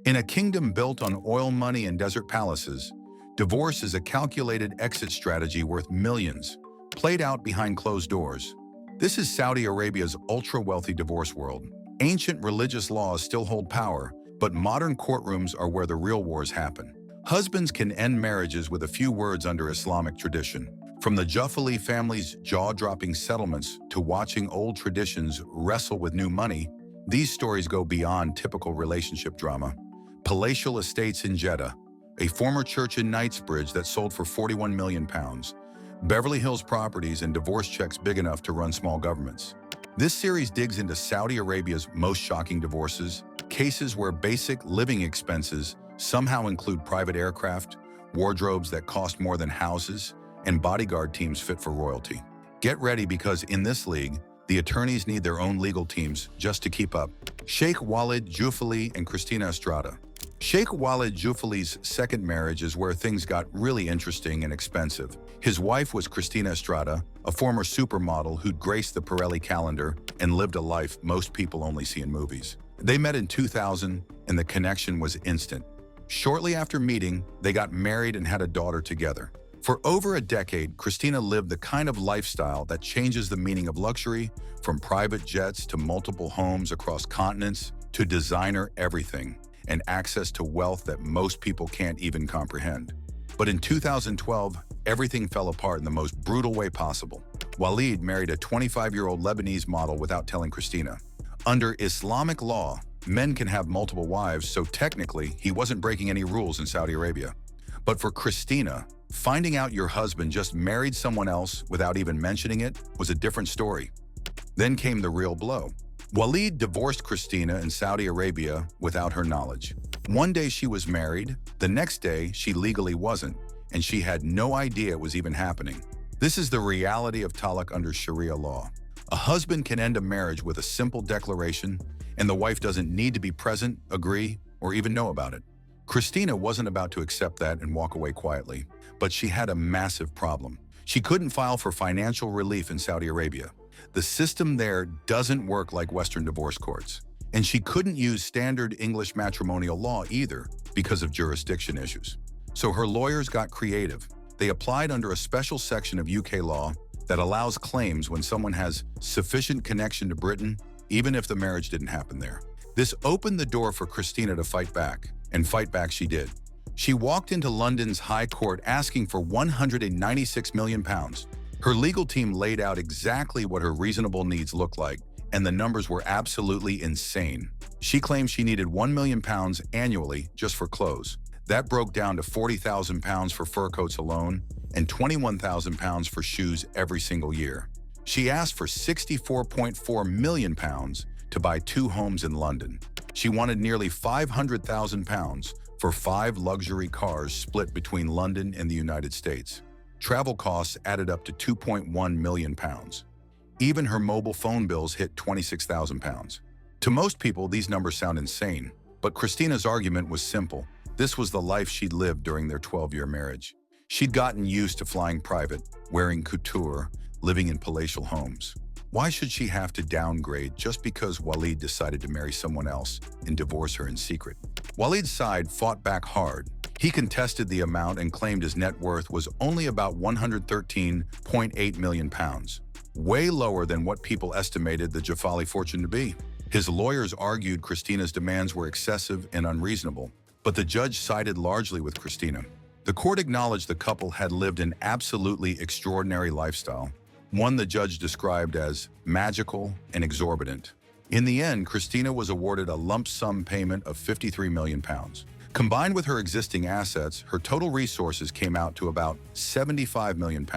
In a kingdom built on oil money and desert palaces, divorce is a calculated exit strategy worth millions, played out behind closed doors. This is Saudi Arabia's ultra-wealthy divorce world. Ancient religious laws still hold power, but modern courtrooms are where the real wars happen. Husbands can end marriages with a few words under Islamic tradition. From the Juffali family's jaw-dropping settlements to watching old traditions wrestle with new money, these stories go beyond typical relationship drama. Palatial estates in Jeddah, a former church in Knightsbridge that sold for £41 million, Beverly Hills properties and divorce checks big enough to run small governments. This series digs into Saudi Arabia's most shocking divorces, cases where basic living expenses somehow include private aircraft, wardrobes that cost more than houses, and bodyguard teams fit for royalty. Get ready because in this league, the attorneys need their own legal teams just to keep up. Sheikh Walid Juffali and Christina Estrada. Sheikh Walid Juffali's second marriage is where things got really interesting and expensive. His wife was Christina Estrada, a former supermodel who'd graced the Pirelli calendar and lived a life most people only see in movies. They met in 2000, and the connection was instant. Shortly after meeting, they got married and had a daughter together. For over a decade, Christina lived the kind of lifestyle that changes the meaning of luxury, from private jets to multiple homes across continents to designer everything, and access to wealth that most people can't even comprehend. But in 2012, everything fell apart in the most brutal way possible. Walid married a 25-year-old Lebanese model without telling Christina. Under Islamic law, men can have multiple wives, so technically, he wasn't breaking any rules in Saudi Arabia. But for Christina, finding out your husband just married someone else without even mentioning it was a different story. Then came the real blow. Walid divorced Christina in Saudi Arabia without her knowledge. One day she was married, the next day she legally wasn't, and she had no idea it was even happening. This is the reality of talaq under Sharia law. A husband can end a marriage with a simple declaration, and the wife doesn't need to be present, agree, or even know about it. Christina wasn't about to accept that and walk away quietly, but she had a massive problem. She couldn't file for financial relief in Saudi Arabia. The system there doesn't work like Western divorce courts. And she couldn't use standard English matrimonial law either because of jurisdiction issues. So her lawyers got creative. They applied under a special section of UK law that allows claims when someone has sufficient connection to Britain, even if the marriage didn't happen there. This opened the door for Christina to fight back, and fight back she did. She walked into London's High Court asking for £196 million. Her legal team laid out exactly what her reasonable needs looked like, and the numbers were absolutely insane. She claimed she needed £1 million annually just for clothes. That broke down to £40,000 for fur coats alone and £21,000 for shoes every single year. She asked for £64.4 million to buy 2 homes in London. She wanted nearly £500,000 for 5 luxury cars split between London and the United States. Travel costs added up to £2.1 million. Even her mobile phone bills hit £26,000. To most people, these numbers sound insane, but Christina's argument was simple. This was the life she'd lived during their 12-year marriage. She'd gotten used to flying private, wearing couture, living in palatial homes. Why should she have to downgrade just because Walid decided to marry someone else and divorce her in secret? Walid's side fought back hard. He contested the amount and claimed his net worth was only about £113.8 million, way lower than what people estimated the Juffali fortune to be. His lawyers argued Christina's demands were excessive and unreasonable, but the judge sided largely with Christina. The court acknowledged the couple had lived an absolutely extraordinary lifestyle, one the judge described as magical and exorbitant. In the end, Christina was awarded a lump sum payment of £53 million. Combined with her existing assets, her total resources came out to about £75 million.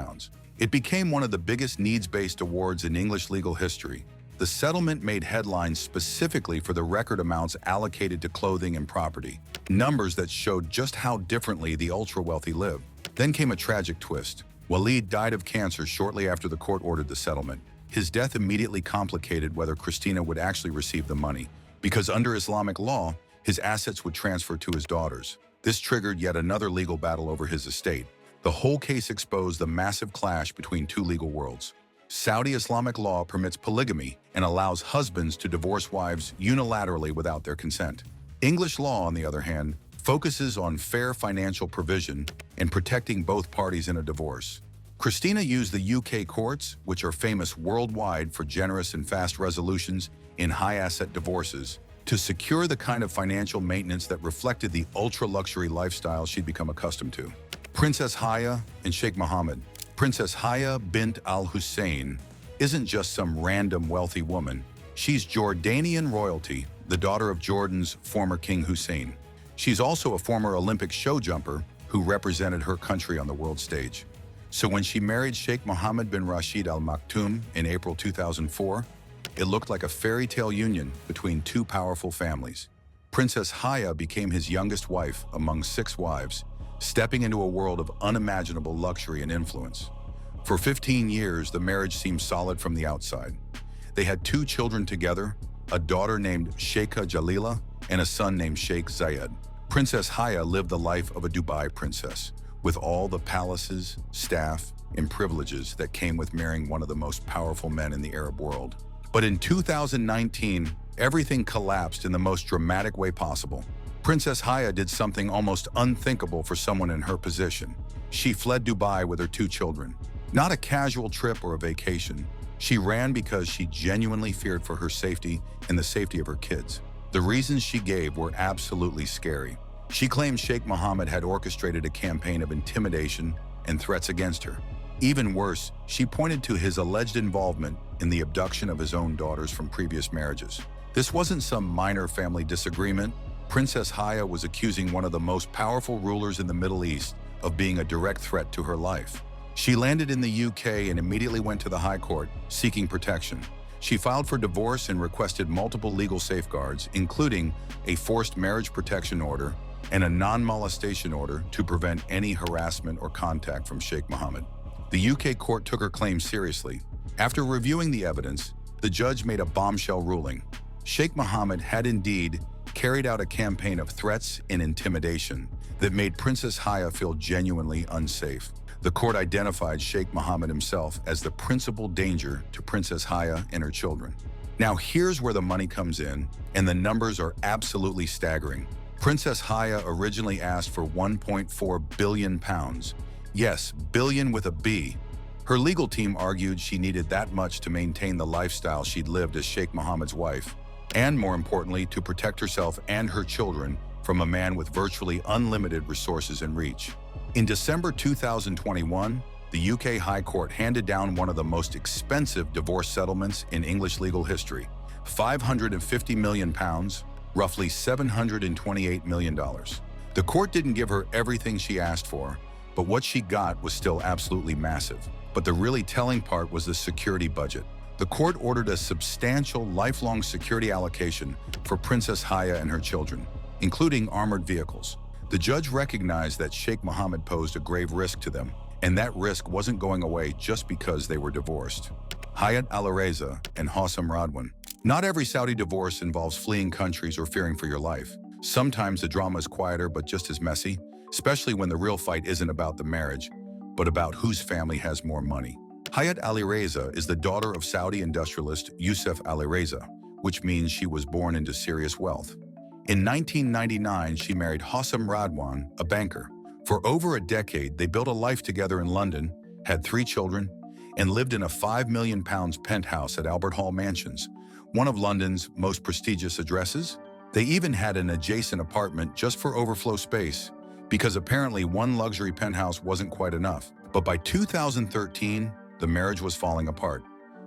It became one of the biggest needs-based awards in English legal history. The settlement made headlines specifically for the record amounts allocated to clothing and property, numbers that showed just how differently the ultra-wealthy live. Then came a tragic twist. Walid died of cancer shortly after the court ordered the settlement. His death immediately complicated whether Christina would actually receive the money, because under Islamic law, his assets would transfer to his daughters. This triggered yet another legal battle over his estate. The whole case exposed the massive clash between 2 legal worlds. Saudi Islamic law permits polygamy and allows husbands to divorce wives unilaterally without their consent. English law, on the other hand, focuses on fair financial provision and protecting both parties in a divorce. Christina used the UK courts, which are famous worldwide for generous and fast resolutions in high-asset divorces, to secure the kind of financial maintenance that reflected the ultra-luxury lifestyle she'd become accustomed to. Princess Haya and Sheikh Mohammed. Princess Haya bint al-Hussein isn't just some random wealthy woman. She's Jordanian royalty, the daughter of Jordan's former King Hussein. She's also a former Olympic show jumper who represented her country on the world stage. So when she married Sheikh Mohammed bin Rashid Al Maktoum in April 2004, it looked like a fairy tale union between two powerful families. Princess Haya became his youngest wife among 6 wives, stepping into a world of unimaginable luxury and influence. For 15 years, the marriage seemed solid from the outside. They had 2 children together, a daughter named Sheikha Jalila and a son named Sheikh Zayed. Princess Haya lived the life of a Dubai princess, with all the palaces, staff, and privileges that came with marrying one of the most powerful men in the Arab world. But in 2019, everything collapsed in the most dramatic way possible. Princess Haya did something almost unthinkable for someone in her position. She fled Dubai with her 2 children. Not a casual trip or a vacation. She ran because she genuinely feared for her safety and the safety of her kids. The reasons she gave were absolutely scary. She claimed Sheikh Mohammed had orchestrated a campaign of intimidation and threats against her. Even worse, she pointed to his alleged involvement in the abduction of his own daughters from previous marriages. This wasn't some minor family disagreement. Princess Haya was accusing one of the most powerful rulers in the Middle East of being a direct threat to her life. She landed in the UK and immediately went to the High Court, seeking protection. She filed for divorce and requested multiple legal safeguards, including a forced marriage protection order and a non-molestation order to prevent any harassment or contact from Sheikh Mohammed. The UK court took her claim seriously. After reviewing the evidence, the judge made a bombshell ruling. Sheikh Mohammed had indeed carried out a campaign of threats and intimidation that made Princess Haya feel genuinely unsafe. The court identified Sheikh Mohammed himself as the principal danger to Princess Haya and her children. Now here's where the money comes in, and the numbers are absolutely staggering. Princess Haya originally asked for £1.4 billion. Yes, billion with a B. Her legal team argued she needed that much to maintain the lifestyle she'd lived as Sheikh Mohammed's wife, and more importantly, to protect herself and her children from a man with virtually unlimited resources and reach. In December 2021, the UK High Court handed down one of the most expensive divorce settlements in English legal history, £550 million, roughly $728 million. The court didn't give her everything she asked for, but what she got was still absolutely massive. But the really telling part was the security budget. The court ordered a substantial lifelong security allocation for Princess Haya and her children, including armored vehicles. The judge recognized that Sheikh Mohammed posed a grave risk to them, and that risk wasn't going away just because they were divorced. Hayat Al-Reza and Hossam Radwan. Not every Saudi divorce involves fleeing countries or fearing for your life. Sometimes the drama is quieter but just as messy, especially when the real fight isn't about the marriage, but about whose family has more money. Hayat Al-Reza is the daughter of Saudi industrialist Youssef Al-Reza, which means she was born into serious wealth. In 1999, she married Hossam Radwan, a banker. For over a decade, they built a life together in London, had 3 children, and lived in a £5 million penthouse at Albert Hall Mansions, one of London's most prestigious addresses. They even had an adjacent apartment just for overflow space, because apparently one luxury penthouse wasn't quite enough. But by 2013, the marriage was falling apart.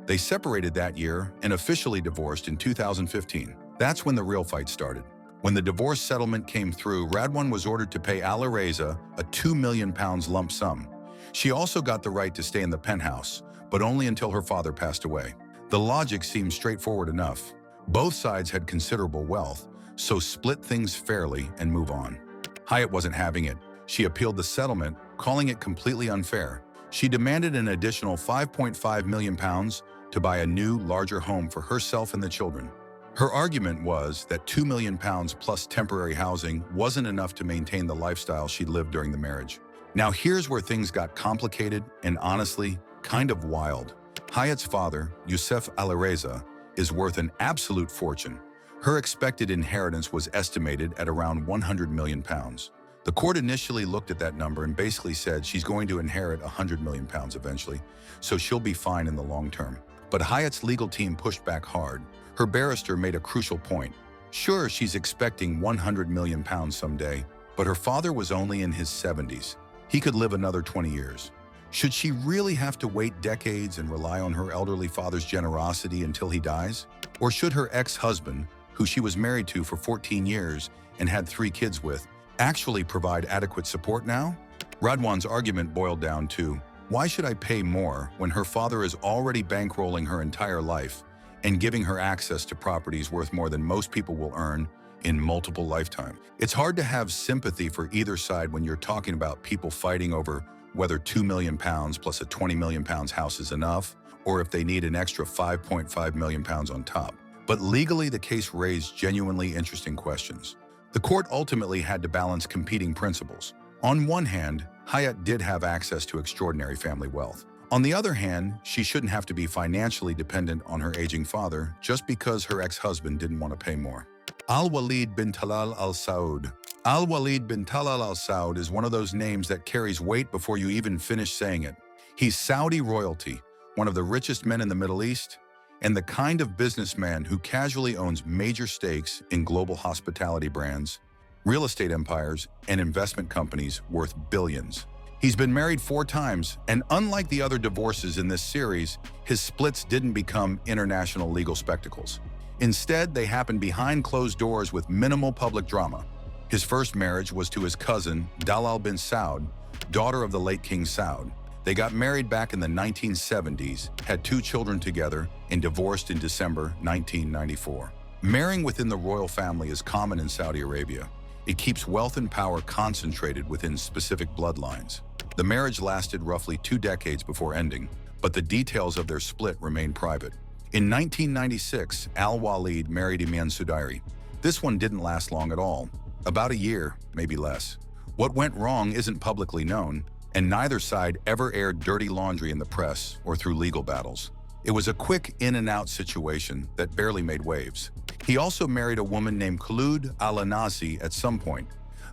They separated that year and officially divorced in 2015. That's when the real fight started. When the divorce settlement came through, Radwan was ordered to pay Al-Reza a £2 million lump sum. She also got the right to stay in the penthouse, but only until her father passed away. The logic seemed straightforward enough. Both sides had considerable wealth, so split things fairly and move on. Hayat wasn't having it. She appealed the settlement, calling it completely unfair. She demanded an additional £5.5 million to buy a new, larger home for herself and the children. Her argument was that £2 million plus temporary housing wasn't enough to maintain the lifestyle she'd lived during the marriage. Now here's where things got complicated and honestly, kind of wild. Hayat's father, Youssef Al-Reza, is worth an absolute fortune. Her expected inheritance was estimated at around £100 million. The court initially looked at that number and basically said she's going to inherit £100 million eventually, so she'll be fine in the long term. But Hyatt's legal team pushed back hard. Her barrister made a crucial point. Sure, she's expecting £100 million someday, but her father was only in his 70s. He could live another 20 years. Should she really have to wait decades and rely on her elderly father's generosity until he dies? Or should her ex-husband, who she was married to for 14 years and had 3 kids with, actually provide adequate support now? Radwan's argument boiled down to, why should I pay more when her father is already bankrolling her entire life and giving her access to properties worth more than most people will earn in multiple lifetimes? It's hard to have sympathy for either side when you're talking about people fighting over whether £2 million plus a £20 million house is enough, or if they need an extra £5.5 million on top. But legally, the case raised genuinely interesting questions. The court ultimately had to balance competing principles. On one hand, Hyatt did have access to extraordinary family wealth. On the other hand, she shouldn't have to be financially dependent on her aging father just because her ex-husband didn't want to pay more. Al-Walid bin Talal al-Saud. Al-Walid bin Talal al-Saud is one of those names that carries weight before you even finish saying it. He's Saudi royalty, one of the richest men in the Middle East, and the kind of businessman who casually owns major stakes in global hospitality brands, real estate empires, and investment companies worth billions. He's been married 4 times, and unlike the other divorces in this series, his splits didn't become international legal spectacles. Instead, they happened behind closed doors with minimal public drama. His first marriage was to his cousin, Dalal bin Saud, daughter of the late King Saud. They got married back in the 1970s, had 2 children together, and divorced in December 1994. Marrying within the royal family is common in Saudi Arabia. It keeps wealth and power concentrated within specific bloodlines. The marriage lasted roughly 2 decades before ending, but the details of their split remain private. In 1996, Al-Walid married Iman Sudairi. This one didn't last long at all, about a year, maybe less. What went wrong isn't publicly known, and neither side ever aired dirty laundry in the press or through legal battles. It was a quick in-and-out situation that barely made waves. He also married a woman named Khulud al-Anasi at some point,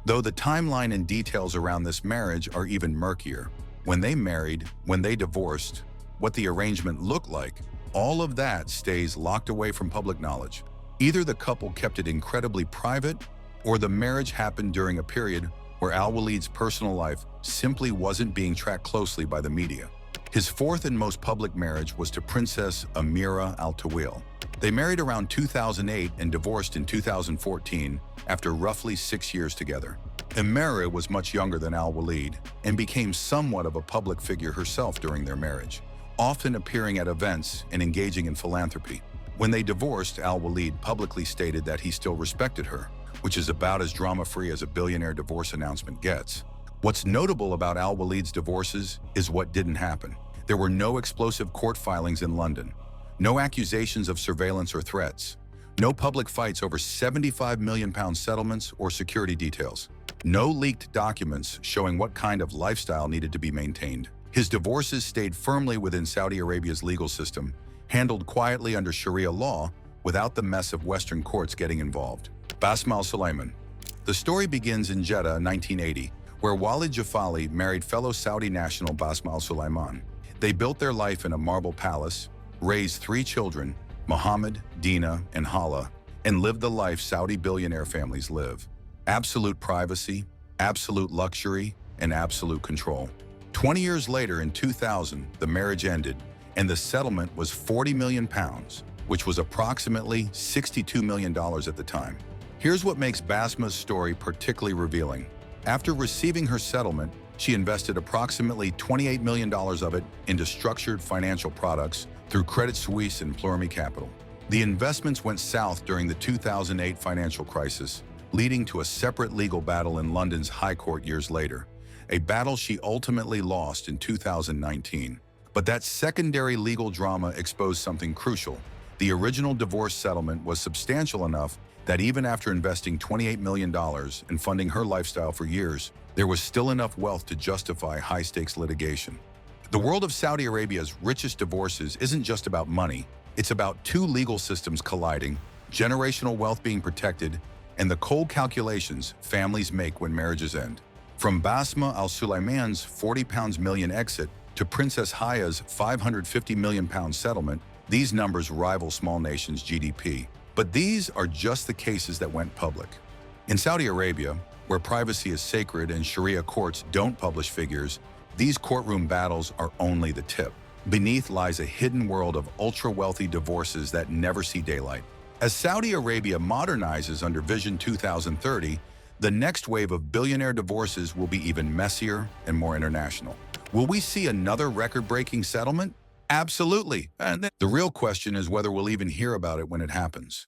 though the timeline and details around this marriage are even murkier. When they married, when they divorced, what the arrangement looked like, all of that stays locked away from public knowledge. Either the couple kept it incredibly private, or the marriage happened during a period where Al-Walid's personal life simply wasn't being tracked closely by the media. His 4th and most public marriage was to Princess Amira Al-Tawil. They married around 2008 and divorced in 2014 after roughly 6 years together. Amira was much younger than Al-Walid and became somewhat of a public figure herself during their marriage, often appearing at events and engaging in philanthropy. When they divorced, Al-Walid publicly stated that he still respected her, which is about as drama-free as a billionaire divorce announcement gets. What's notable about Al-Walid's divorces is what didn't happen. There were no explosive court filings in London, no accusations of surveillance or threats, no public fights over £75 million settlements or security details, no leaked documents showing what kind of lifestyle needed to be maintained. His divorces stayed firmly within Saudi Arabia's legal system, handled quietly under Sharia law without the mess of Western courts getting involved. Basma al-Sulaiman. The story begins in Jeddah, 1980, where Walid Jafali married fellow Saudi national Basma al-Sulaiman. They built their life in a marble palace, raised 3 children, Mohammed, Dina, and Hala, and lived the life Saudi billionaire families live. Absolute privacy, absolute luxury, and absolute control. 20 years later, in 2000, the marriage ended, and the settlement was £40 million, which was approximately $62 million at the time. Here's what makes Basma's story particularly revealing. After receiving her settlement, she invested approximately $28 million of it into structured financial products through Credit Suisse and Plurimi Capital. The investments went south during the 2008 financial crisis, leading to a separate legal battle in London's High Court years later, a battle she ultimately lost in 2019. But that secondary legal drama exposed something crucial. The original divorce settlement was substantial enough that even after investing $28 million and funding her lifestyle for years, there was still enough wealth to justify high-stakes litigation. The world of Saudi Arabia's richest divorces isn't just about money. It's about 2 legal systems colliding, generational wealth being protected, and the cold calculations families make when marriages end. From Basma al-Sulaiman's 40 pounds million exit to Princess Haya's 550 million pound settlement, these numbers rival small nations' GDP. But these are just the cases that went public. In Saudi Arabia, where privacy is sacred and Sharia courts don't publish figures, these courtroom battles are only the tip. Beneath lies a hidden world of ultra-wealthy divorces that never see daylight. As Saudi Arabia modernizes under Vision 2030, the next wave of billionaire divorces will be even messier and more international. Will we see another record-breaking settlement? Absolutely. And the real question is whether we'll even hear about it when it happens.